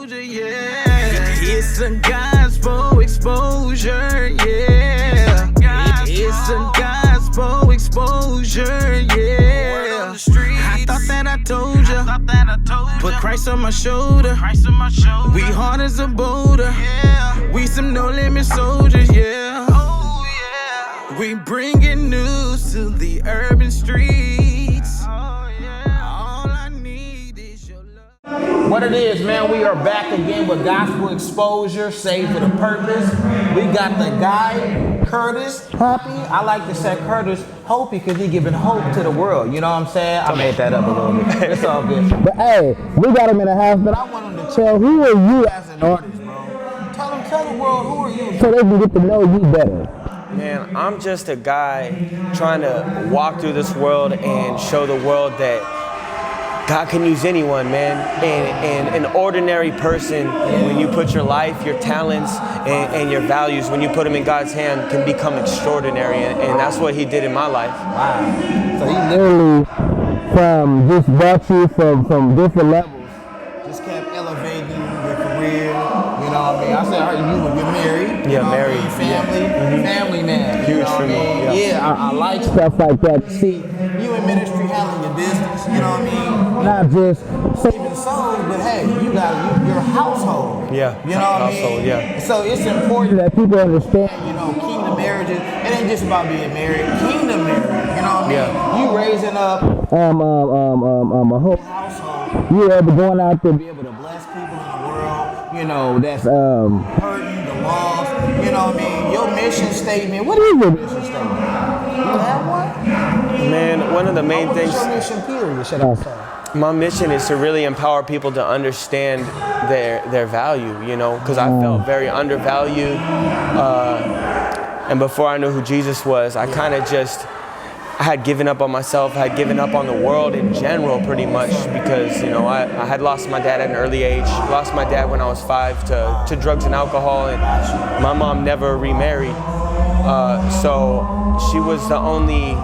soldier, yeah. It's a gospel exposure, yeah. It's a gospel exposure, yeah. I thought that I told ya. Put Christ on my shoulder. We hard as a boulder. We some no limit soldiers, yeah. We bringing news to the urban streets. All I need is your love. What it is, man, we are back again with Gospel Exposure, Saved with a Purpose. We got the guy, Kurtis, Hoppie. I like to say Kurtis, Hoppie, because he giving hope to the world. You know what I'm saying? I made that up a little bit. It's all good. But hey, we got him in the house, but I want him to tell, who are you as an artist, bro? Tell the world, who are you? So they can get to know you better. Man, I'm just a guy trying to walk through this world and show the world that God can use anyone, man. And an ordinary person, when you put your life, your talents, and your values, when you put them in God's hand, can become extraordinary. And that's what he did in my life. Wow. So he literally, from just brought you from different levels, just kept elevating your career. You know what I mean? I said, you're married. Yeah, married. Family man. Huge for me. Yeah, I like stuff like that. See, you in ministry handling your business. You know what I mean? Not just saving souls, but hey, you got your household. Yeah. You know what I mean? Household, yeah. So it's important that people understand, you know, kingdom marriages. It ain't just about being married. Kingdom marriage. You know what I mean? Yeah. You raising up a whole household. You're able to go out there and be able to bless people in the world. You know, that's hurting, the lost. You know what I mean? Your mission statement. What is your mission statement? You have one? Man, one of the main things. What's your mission period, should I say? My mission is to really empower people to understand their value, you know, because I felt very undervalued. And before I knew who Jesus was, I kind of I had given up on myself, I had given up on the world in general pretty much because, you know, I had lost my dad at an early age, lost my dad when I was 5 to drugs and alcohol, and my mom never remarried. So she was the only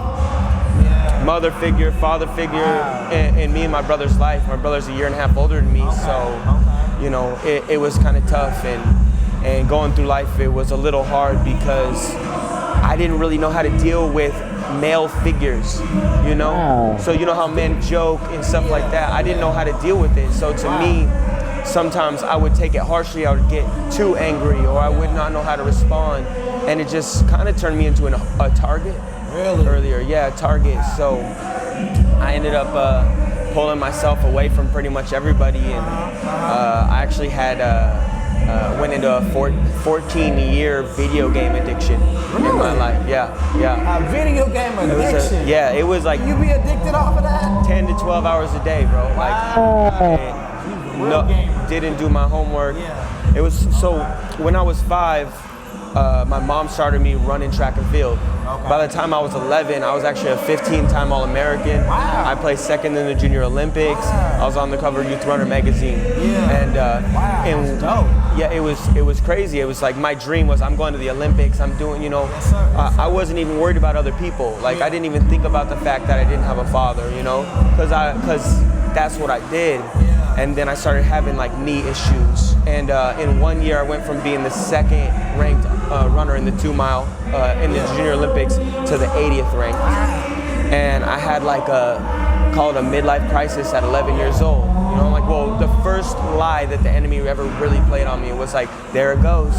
mother figure, father figure in me and my brother's life. My brother's a year and a half older than me, so, you know, it was kind of tough, and going through life, it was a little hard because I didn't really know how to deal with male figures, you know? So you know how men joke and stuff like that? I didn't know how to deal with it. So to me, sometimes I would take it harshly, I would get too angry, or I would not know how to respond. And it just kind of turned me into a target. Really? Earlier, yeah, a target. So I ended up pulling myself away from pretty much everybody, and I actually had went into a 14-year video game addiction in my life. Yeah. A video game addiction? It was like. You be addicted off of that? 10 to 12 hours a day, bro. Like, didn't do my homework. Yeah. It was so. When I was 5. My mom started me running track and field. Okay. By the time I was 11, I was actually a 15-time All-American. Wow. I placed second in the Junior Olympics. Wow. I was on the cover of Youth Runner magazine. Yeah. And that's dope. Yeah, it was crazy. It was like my dream was I'm going to the Olympics. I'm doing, you know. Yes, sir. Yes, sir. I wasn't even worried about other people. Like I didn't even think about the fact that I didn't have a father, you know, because that's what I did. Yeah. And then I started having like knee issues. And in 1 year, I went from being the second ranked runner in the 2-mile in the Junior Olympics to the 80th rank. And I had like called a midlife crisis at 11 years old. You know, like, well, the first lie that the enemy ever really played on me was like, there it goes,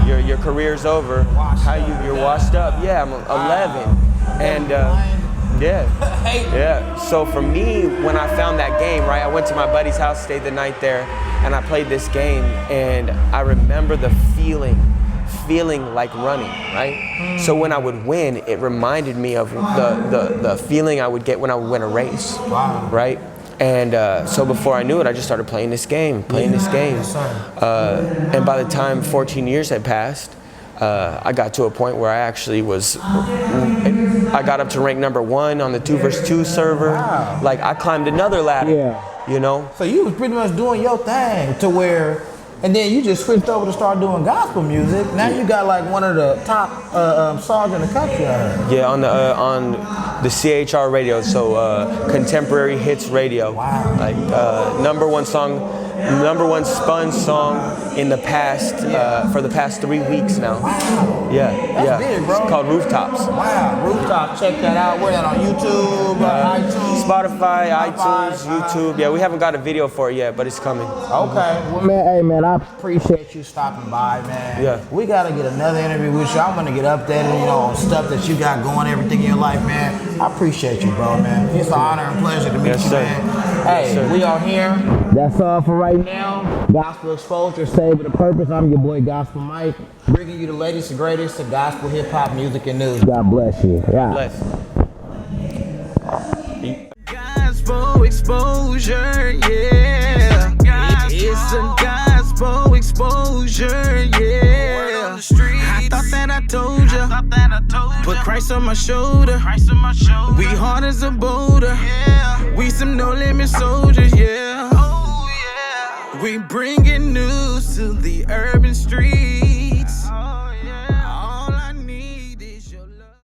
your career's over. You're washed up. Yeah, I'm 11. And yeah. So for me, when I found that game, right, I went to my buddy's house, stayed the night there, and I played this game, and I remember the feeling like running, right? So when I would win, it reminded me of the feeling I would get when I would win a race, right? And so before I knew it, I just started playing this game. And by the time 14 years had passed, I got to a point where I actually I got up to rank number 1 on the 2 vs 2 server. Wow. Like I climbed another ladder, you know? So you was pretty much doing your thing to where, and then you just switched over to start doing gospel music. Now you got like one of the top songs in the country, I heard. Yeah, on the CHR radio, so Contemporary Hits Radio. Wow. Like number 1 song #1 spun song in the past for the past 3 weeks now. Yeah, That's big, bro. It's called Rooftops. Wow, Rooftop, check that out. Where that on YouTube, iTunes? Spotify, iTunes, YouTube. Yeah, we haven't got a video for it yet, but it's coming. Okay. Well, man, hey, man, I appreciate you stopping by, man. Yeah. We got to get another interview with you. I'm going to get updated, you know, on stuff that you got going, everything in your life, man. I appreciate you, bro, man. It's an honor and pleasure to meet Yes, you, sir. man. Hey, Yes, sir. we are here. That's all for right now. Gospel Exposure, Save with a Purpose. I'm your boy, Gospel Mike, bringing you the latest and greatest of gospel, hip-hop, music, and news. God bless you. Yeah. Bless. Gospel exposure, yeah. It's a gospel exposure, yeah. I thought that I told ya. Put Christ on my shoulder. We hard as a boulder. We some no limit soldiers, yeah. We bringing news